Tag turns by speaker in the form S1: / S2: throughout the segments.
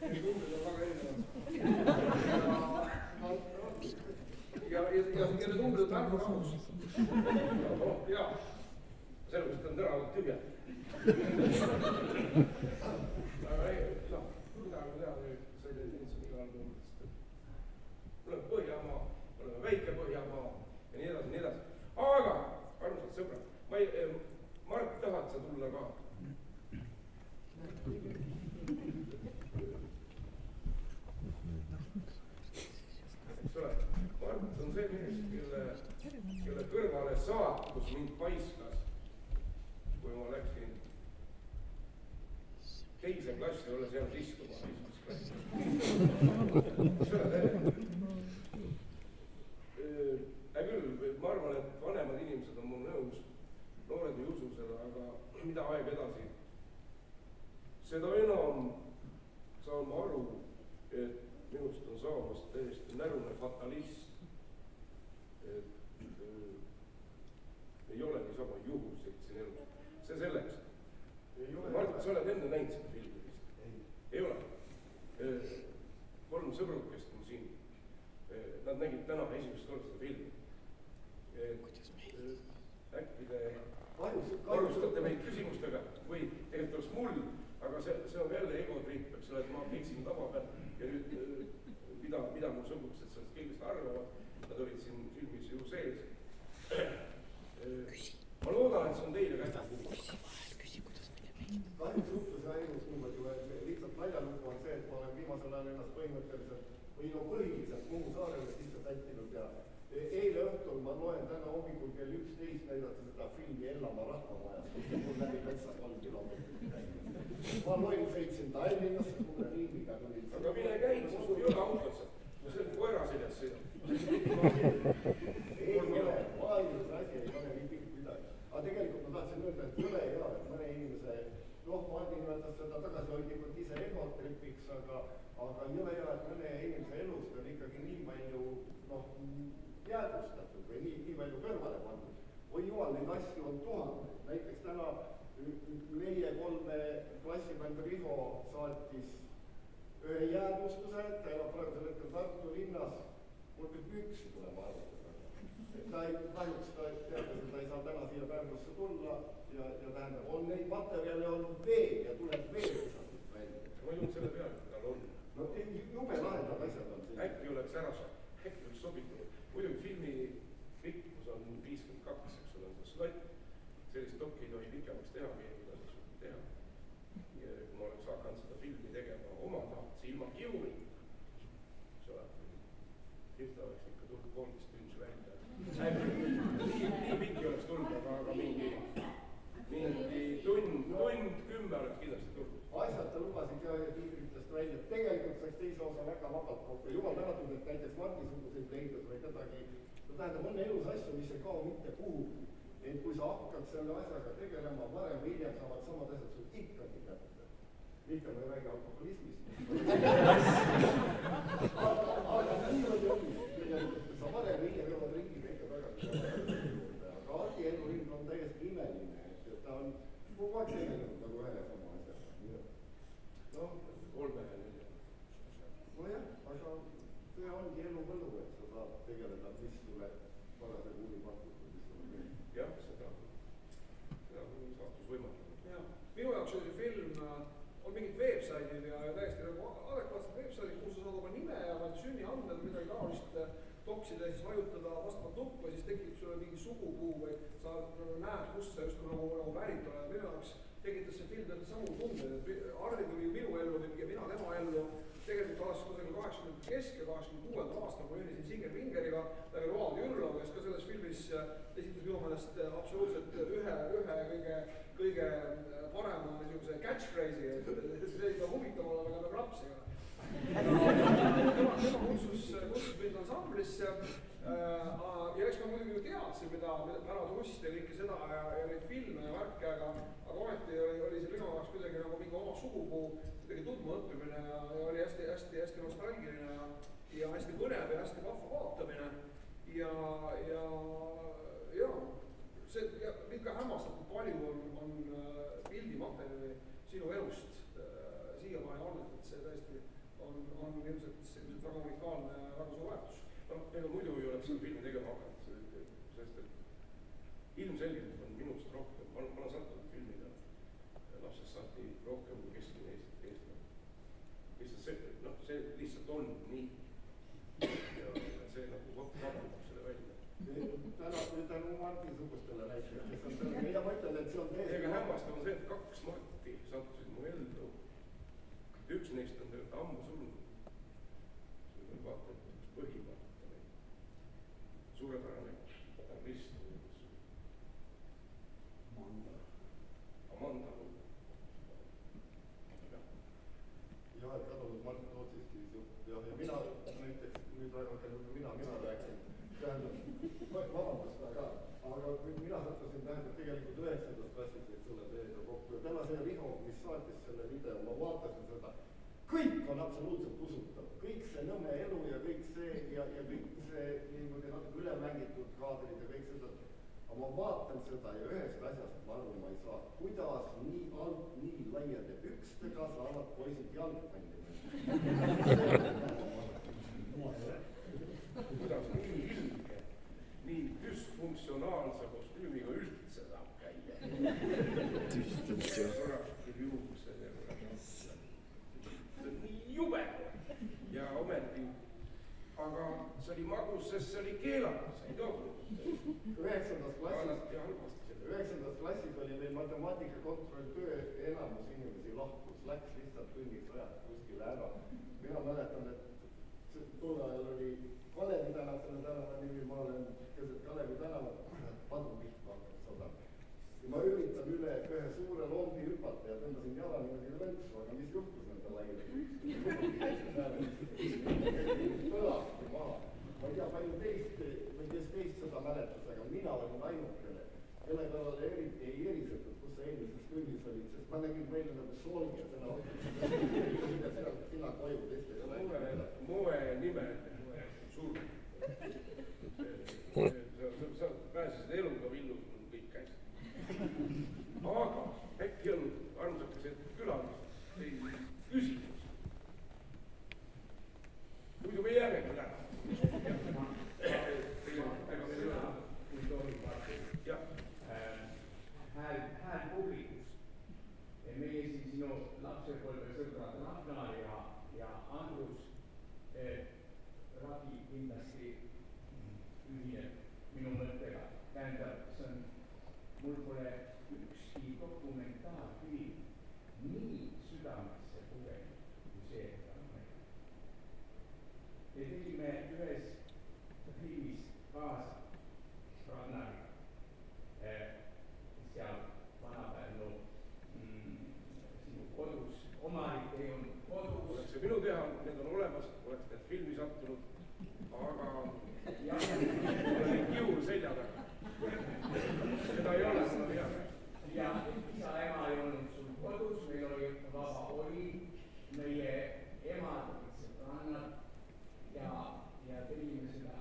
S1: Need numbrid on väga erinevad. Ja need numbrid on väga rahus. Jaa, sellepärast on täna tühjad. Aga ei, mida me teha nüüd, sa ei tea inimesed igal numbritest. Oleme Põhjamaa, oleme väike Põhjamaa ja nii edasi, nii edasi. Aga, armsad sõbrad, Mart, tahad sa tulla ka? Eks ole, Mart on see mees, kelle kõrvale saatus mind paiskas, kui ma läksin teise klassi, olles jäänud istuma esimeses klassis. Küll, ma arvan, et vanemad inimesed on mul nõus, noored ei usu seda, aga mida aeg edasi, seda enam saan ma aru, et minust on saamas täiesti närune fatalist, et ei ole niisama juhuseid siin elus. See selleks. Mart, sa oled enne näinud seda filmi vist? Ei ole. 3 sõbrukest on siin. Nad nägid täna esimest korda seda filmi. Äkki te varustate meid küsimustega või tegelikult oleks mul, aga see on jälle egotriip, eks ole, et ma keksin tava peal ja nüüd mida mul sõbrukesed sellest kõigest arvavad, nad olid siin filmis ju sees. Ma loodan, et see on teile kätte puhul.
S2: Kahjuks suhtluse ainus niimoodi lihtsalt naljalugu on see, et ma olen viimasel ajal ennast põhimõtteliselt või põhiliselt Muhu saarele sisse sättinud ja eile õhtul ma loen täna hommikul kell 11 näidati seda filmi Ellamaa rahvamajas, kus mul läbi metsa 3 kilomeetrit käinud. Ma sõitsin Tallinnasse, suure riimiga tulin.
S1: Aga mine käid, sul ei ole autosse. Ma selle koera seljas sõidan.
S2: Ei ole, maailmas asi ei ole nii pikk midagi. Aga tegelikult ma tahtsin öelda, et jõle hea, et mõne inimese, Mardi nimetas seda tagasihoidlikult ise egotripiks, aga jõle hea, et mõne inimese elust on ikkagi nii palju jäädustatud või nii palju kõrvale pandud. Oi jumal, neid asju on tuhandeid. Näiteks täna meie 3 klassivend Riho saatis ühe jäädustuse, ta elab praegusel hetkel Tartu linnas, mul peab üksi tulema arvutada. Kahjuks ta teatas, et ta ei saa täna siia Pärnusse tulla ja tähendab, on neid materjale on veel ja tuleb veel kusagist välja.
S1: Ma ei olnud selle peale, et tal on.
S2: No jube lahedad asjad on siin.
S1: Äkki oleks sobitunud. Muidugi filmi pikkus on 52, eks ole, on see slott. Sellist dokki ei tohi pikemaks teha, mida sa suhted teha. Kui ma oleks hakanud seda filmi tegema oma tahts, ilma kiuri, eks ole, siis ta oleks ikka tulnud 13 tundi välja. Nii pikki oleks tulnud, aga mingi tund 10 oleks kindlasti tulnud.
S2: Asjad ta lubasid ja tiigritest välja. Tegelikult saaks teise osa väga vabalt kokku. Jumal tänatud, et näiteks Mardi-suguseid leidus või kedagi. Tähendab, on elus asju, mis ei kao mitte kuhugi. Et kui sa hakkad selle asjaga tegelema, varem või hiljem saavad samad asjad sul ikkagi kätte. Mitte ma ei räägi alkoholismist. Aga niimoodi on. Sa varem või hiljem jõuad ringi kõige tagasi. Aga Hardi eluring on täiesti imeline. Ta on kogu aeg tegelenud nagu ühe sama asjaga.
S1: Noh, 3 ja 4.
S2: Nojah, aga see ongi elu võlu, et sa saad tegeleda, mis sulle parasjagu huvi pakub.
S1: Jah, seda saatus võimaldanud.
S3: Minu jaoks oli see film, on mingid veebsaidid ja täiesti nagu adekvaatsed veebsaidid, kus sa saad oma nime ja sünniandmed või midagi taolist toksida ja siis vajutada vastavat nuppu ja siis tekib sulle mingi sugupuu või sa näed, kust sa just nagu pärit oled. Minu jaoks tekitas see film samu tundeid, et Hardi tuli minu ellu ja mina tema ellu. Tegelikult aastal 80 kesk ja 86. aastal ma ühinesin Singer Vingeriga, Roald Jürlo, kes ka selles filmis esitas minu meelest absoluutselt ühe kõige parema niisuguse catchphrase'i, see ei pea huvitav olema, aga peab laps ei ole. Tema kutsus mind ansamblisse ja eks ma muidugi ju teadsin, mida Pärad Rust ja kõike seda ja neid filme ja värke, aga ometi oli see minu jaoks kuidagi nagu mingi oma sugupuu kuidagi tundma õppimine ja oli hästi nostalgiline ja hästi põnev ja hästi vahva vaatamine ja see mind ka hämmastab, kui palju on pildimaterjali sinu elust siiamaani olnud, et see tõesti on ilmselt väga unikaalne ja väga suur väärtus.
S1: No ega muidu ei oleks seda filmi tegema hakanud, sest et ilmselgelt on minust rohkem, ma olen sattunud filmida lapsest saati rohkem kui keskmine eestlane. Lihtsalt see lihtsalt on nii. Ja see nagu vabandab selle välja.
S2: Tänu Marti-sugustele näiteks. Ja ma ütlen, et see on täiesti...
S1: Ega hämmastav on see, et 2 Marti sattusid mu ellu. Üks neist on tegelikult ammu surnud. See on vaata, et üks põhimõte. Suurepärane Krist. Amanda.
S2: Jah, et kadunud Mart Tootsiski ja mina näiteks, nüüd hakkan mina rääksin. Tähendab, vabandust väga, aga mina sattusin tegelikult 9. klassis, et sulle teega kokku. Ja täna see Riho, mis saatis selle video, ma vaatasin seda. Kõik on absoluutselt usutav. Kõik see Nõmme elu ja kõik see ja kõik see niimoodi natuke ülemängitud kaadrid ja kõik seda. Aga ma vaatan seda ja ühest asjast ma arvan, ma ei saa. Kuidas nii alt, nii laiade pükstega saavad poisid jalgpalli?
S1: Kuidas nii ilge, nii dysfunktsionaalse kostüümiga üldse saab käia? Sorakil juuksed ja see on nii jube ja ometi, aga see oli magus, sest see oli keelatud, see ei toodud.
S2: 9. klassis oli meil matemaatikakontrolltöö, enamus inimesi lahkus, läks lihtsalt tunniks ajaks kuskile ära. Mina mäletan, et tol ajal oli Kalevi tänav, selle tänava nimi, ma olen keset Kalevi tänavat, padu pihta hakkas sada. Ja ma üritan üle ühe suure lombi hüpata ja tõmbasin jala niimoodi lõntsu, aga mis juhtus nende laile? Põlati maha. Ma ei tea, palju teist või kes teist seda mäletas, aga mina olin ainukene, kelle peale eriti ei erisetud, kus see eelmises tunnis oli, sest ma nägin meile nagu solgi, et sina koju teiste.
S1: Moe nime surm. Sa pääsesid eluga villus, kõik käisid. Aga äkki on armsakesed külalist teil küsimus. Muidu me jääme küll ära.
S4: Hääl publikust. Meie siin sinu lapsepõlve sõbrad Ragnar ja Andrus Ragi kindlasti ühineb minu mõttega. Tähendab, see on, mul pole ükski dokumentaarfilm nii südamesse pugenud kui see, mida on meil. Me tegime ühes filmis kaasa Ragnariga. Seal Vana-Pärnu sinu kodus, omanik ei olnud kodus.
S1: Oleks see minu teha, need on olemas, oleks need filmi sattunud, aga oli kiur selja taga. Seda ei ole, seda ei ole.
S4: Ja isa ema ei olnud sul kodus, meil oli vaba oli, meie emad olid sõbrannad ja tegime seda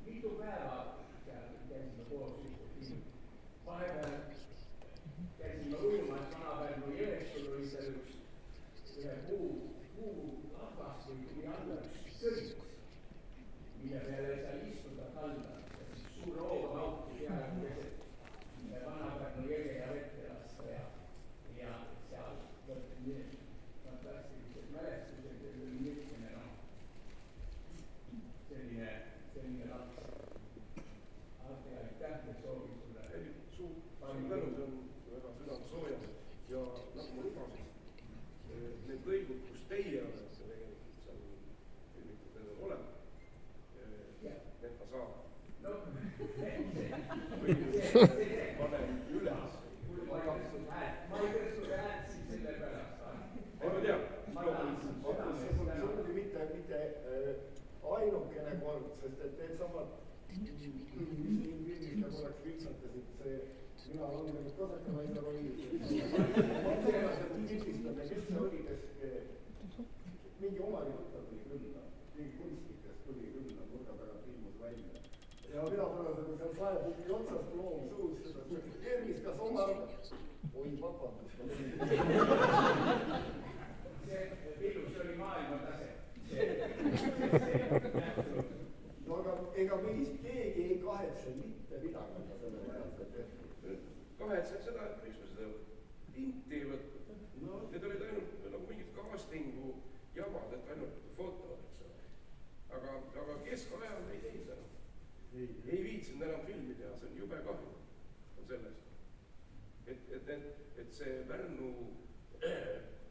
S4: mitu päeva, seal käisime koos ühte filmi. Vahepeal käisime ujumas Vana-Pärnu Jõestul, oli seal ühe puu rahvast või tuli alla üks sõit, mille peale sai istuda kalla. Suur hoog auti peale keset Vana-Pärnu Jõge ja vette lasta ja seal võtti fantastilised mälestused ja oli mitmene selline laps. Alati aitäh ja soovin sulle.
S1: Suur tänu, see on väga südamesoojad ja nagu ma lubasin, need lõigud, kus teie olete tegelikult seal filmitud, need on olemas. Need ma saan. Panen üles.
S4: Ma ei tõstu häält siin selle pärast.
S1: Ma tean.
S2: See oli mitte ainukene kord, sest et need samad mis korraks viltsatasid see, mina olen nagu kasakanaise rolli. Ma pildistan, kes see oli, kes mingi omari võtta tuli külla, mingi kunstnikest tuli külla, nurga tagant ilmus välja. Ja mina pärast, kui seal saepuki otsast loom suus, seda tervis, kas omar? Oi, vabandust.
S4: See Villus oli maailma tase.
S2: no aga ega meist keegi ei kahetse mitte midagi, mida sellel ajal sai tehtud.
S1: Kahetsen seda, et miks me seda linti ei võtnud.
S2: No.
S1: Need olid ainult nagu mingid castingu jamad, et ainult fotod, eks ole. Aga keskajal ei teinud enam. Ei viitsinud enam filmi teha, see on jube kahju on sellest. Et see Pärnu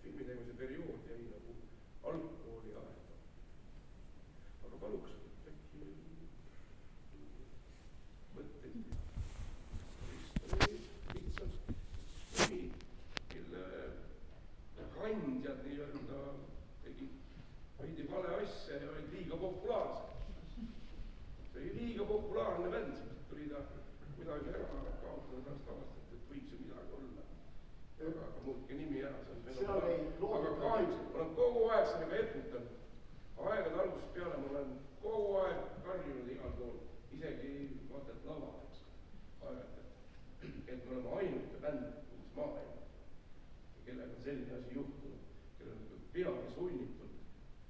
S1: filmitegemise periood jäi nagu algkooli aega. Aga paluks äkki mõtteid. Lihtsalt nimi, mille kandjad nii-öelda tegid veidi vale asja ja olid liiga populaarsed. See oli liiga populaarne bänd, tuli ta kuidagi ära kaotada, pärast avastati, et võiks ju midagi olla. Aga muutke nimi ära, see on fenomenaalne. Aga kahjuks, ma olen kogu aeg sellega etnutanud. Aegade algusest peale ma olen kogu aeg karjunud igal pool, isegi vaata, et laval, eks. Et me oleme ainuke bänd uus maailmas, kellega on selline asi juhtunud, kellel on peale sunnitud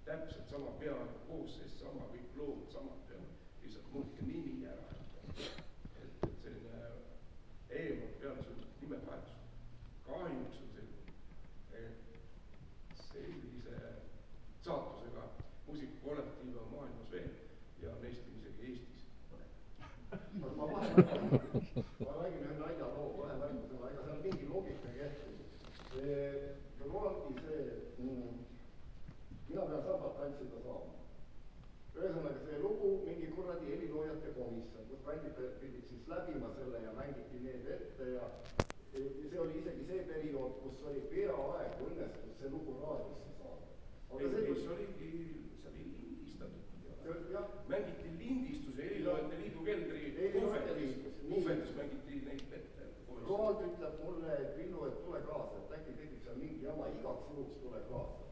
S1: täpselt sama peaaegu koosseis, sama kõik lood samad peale, lihtsalt muutke nimi ära. Et selline eemalt peale sunnitud nimevahetus. Kahjuks on sellise saatusega muusikakollektiive on maailmas veel ja neist on isegi Eestis.
S2: ma räägin ühe naljaloo kohe märkusena, ega seal mingi loogika kehtis. Mina pean sabat tantsida saama. Ühesõnaga see lugu, mingi kuradi heliloojate komisjon, kus bändid pidid siis läbima selle ja mängiti need ette ja see oli isegi see periood, kus oli peaaegu õnnestus see lugu raadiosse saada.
S1: See oli lindistatud. Mängiti lindistus ja heliloojate liidu keldri puhvetis mängiti neid ette.
S2: Roald ütleb mulle, et Villu, et tule kaasa, et äkki tekib seal mingi jama, igaks juhuks tule kaasa.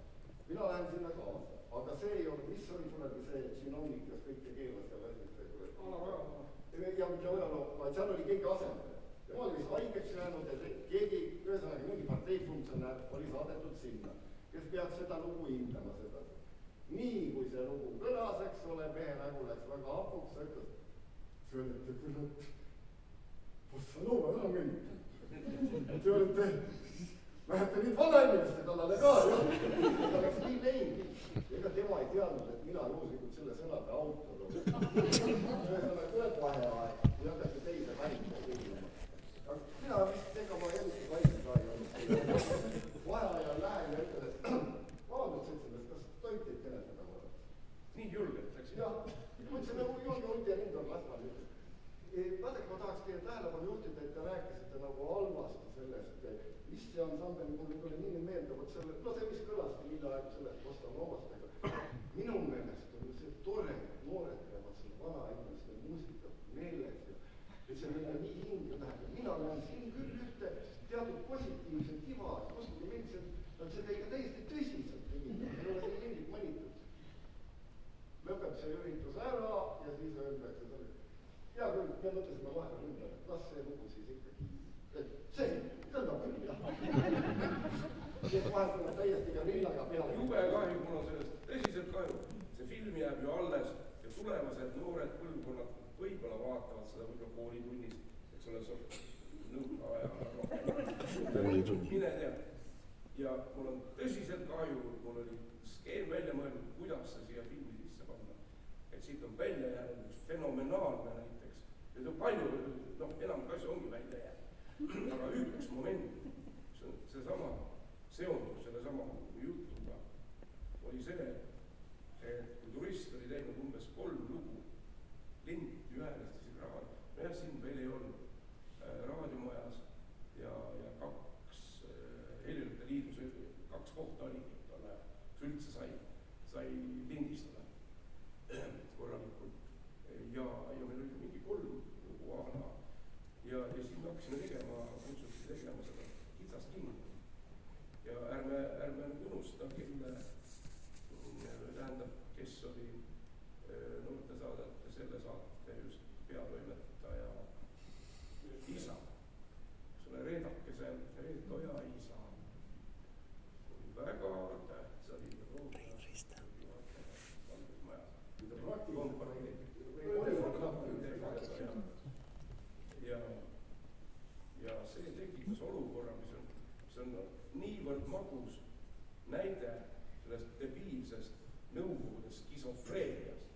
S2: Mina lähen sinna kaasa, aga see ei olnud, mis oli kuradi see sünoonik, kes kõike keelas ja läsis. Ja seal oli keegi asendaja. Tema oli vist haigeks jäänud ja keegi, ühesõnaga mingi parteifunktsionär oli saadetud sinna, kes peaks seda lugu hindama seda. Nii kui see lugu kõlas, eks ole, mehe nägu läks väga hapuks, sa ütles, see olete küll, et Possanova ära mind. Te olete, lähete nüüd vanainimeste kallale ka, jah. Ta läks nii leidnud. Ega tema ei teadnud, et mina juhuslikult selle sõnade autor olen. Ühesõnaga, tuleb vaheaeg ja hakati teise värita kuulama. Mina vist ega ma eriti vaikselt ka ei olnud. Vaheajal lähen ja ütlen, et vabandust seltsimees, kas tohib teid kõnetada korraks?
S1: Nii julgelt läksid?
S2: Jah, mõtlesin nagu julge hundi ja rind on lasmal. Vaadake, ma tahaks teie tähelepanu juhtida, et te rääkisite nagu halvasti sellest, mis see ansambel, mul tuli nii meelde, vot selle, no see, mis kõlaski hiljaaegu sellest Postanovast, aga minu meelest on see tore, et noored peavad selle vanainimeste muusikat meeles ja et see meile nii hinge läheb ja mina näen siin küll ühte teatud positiivset iva, et uskuge mind, nad seda ikka täiesti tõsiselt tegid, ei ole siin mingit mõnitud. Lõpeb see üritus ära ja siis öeldakse selle. Hea küll, me mõtlesime vahepeal ümber, et las see lugu siis ikkagi, et see kõlbab küll, jah. Siis vahel tuleb täiesti ka rinnaga peale.
S1: Jube kahju, mul on sellest tõsiselt kahju. See film jääb ju alles ja tulevased noored põlvkonnad võib-olla vaatavad seda võib-olla koolitunnist, eks ole, nõukaja. Mine tea. Ja mul on tõsiselt kahju, mul oli skeem välja mõeldud, kuidas see siia filmi sisse panna. Et siit on välja jäänud üks fenomenaalne näiteks. Nüüd on palju, enam asju ongi välja jäänud. Aga üks moment, seesama seondub sellesama jutuga, oli see, et kui turist oli teinud umbes 3 lugu, lind ühenestasid raadio, jah, siin veel ei olnud raadiomajas ja 2 Heliloojate liidus, 2 kohta oligi tol ajal, kus üldse sai lindistada korralikult ja meil oli mingi 3 lugu ala ja siis me hakkasime tegema seda kitsast kinni. Ja ärme unusta, tähendab, kes oli noortesaadete selle saate just peatoimetaja isa, selle Reedakese, Reet Oja isa, oli väga tähtsa liiga see on niivõrd magus näide sellest debiilsest Nõukogude skisofreeniast,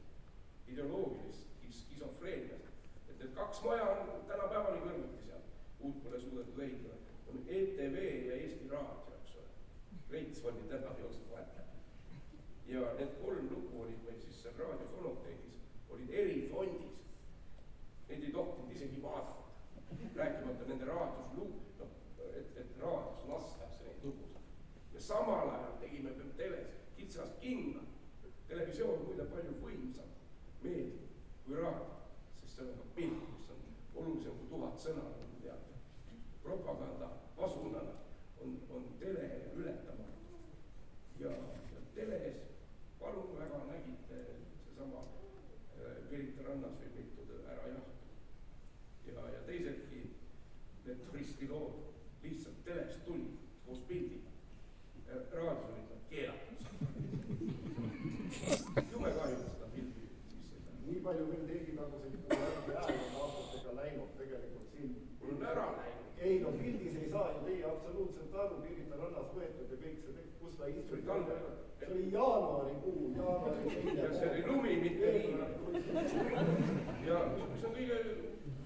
S1: ideoloogilisest skisofreeniast, et need kaks maja on tänapäevani kõrvuti seal, uut pole suudetud ehitada, on ETV ja Eesti Raadio, eks ole. Reits oli täna jooksnud vahet. Ja need 3 lugu olid meil siis seal raadiofonoteegis, olid erifondis. Neid ei tohtinud isegi vaadata, rääkimata nende raadios et raadios lastakse neid lugusid. Ja samal ajal tegime teles kitsast kinna. Televisioon muide palju võimsam meedia kui raadio, sest see on ka pilt, mis on olulisem kui 1000 sõna, nagu teate. Propaganda pasunana on tele ületamatu. Ja teles, palun väga, nägite seesama Pirita rannas filmitud Ära jahtu. Ja teisedki need turistilood lihtsalt telest tuli koos pildiga. Raadios olid nad keelatud. Jume kahju seda pildi sisse.
S2: Nii palju veel teegitaguseid, kui järgi äärmad aastatega läinud tegelikult siin.
S1: Mul on ära läinud.
S2: Ei, no pildis ei saa ju teie absoluutselt aru, Pirita rannas võetud ja kõik see, kus ta istub. See oli jaanuarikuu,
S1: ja see oli lumi, mitte viina. Ja mis on kõige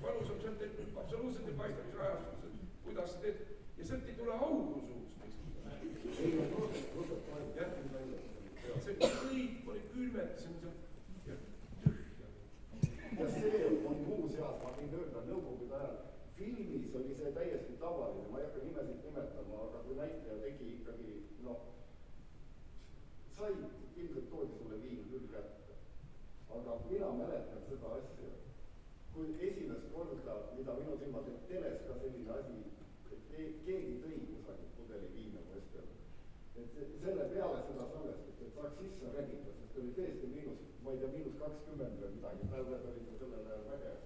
S1: valusam, sealt absoluutselt ei paista, mis ajastus, kuidas sa teed. Ja sealt ei tule augu suust.
S2: Ei, no protest
S1: jätnud välja. See kõik oli külmetasem ja tühja.
S2: Ja see on muuseas, ma võin öelda, Nõukogude ajal filmis oli see täiesti tavaline, ma ei hakka nimesid nimetama, aga kui näitleja tegi ikkagi, sai, ilmselt toodi sulle viin küll kätte. Aga mina mäletan seda asja, kui esimest korda, mida minu silmad, et teles ka selline asi, et keegi tõi kusagil pudeli viina Vestel. Et selle peale seda salvestust, et saaks sisse rebida, sest oli tõesti ma ei tea, -20 või midagi, päevad olid sellel ajal vägev.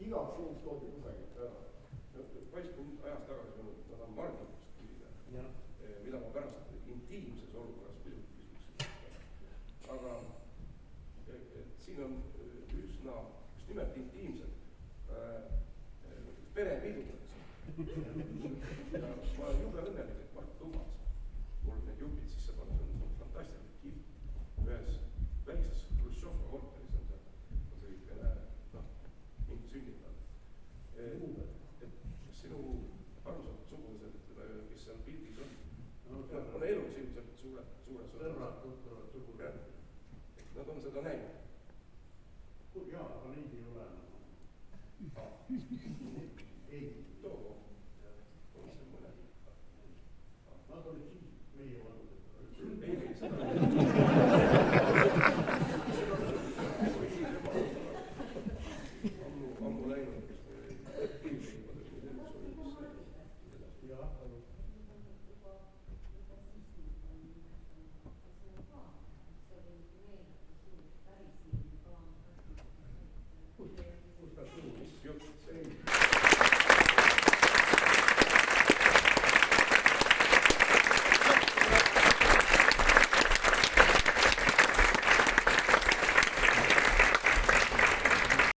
S2: Igaks juhuks toodi kusagilt ära.
S1: Paisku ajast tagasi nad on Margitust küsida, mida ma pärast intiimses olukorras muidugi küsiks. Aga siin on üsna, just nimelt intiimsed perepidudeks. Ja ma olen jube õnnelik, et Mart lubas mul need jupid sisse panna, see on fantastiline kihv. Ühes väikses Hruštšova korteris on selline, mingi sünnitanud. Et sinu arusatud sugulased, kes seal pildis on elus ilmselt suures osas. Nad on seda näinud.
S2: Jaa, aga neid ei ole. Ei.
S1: Too.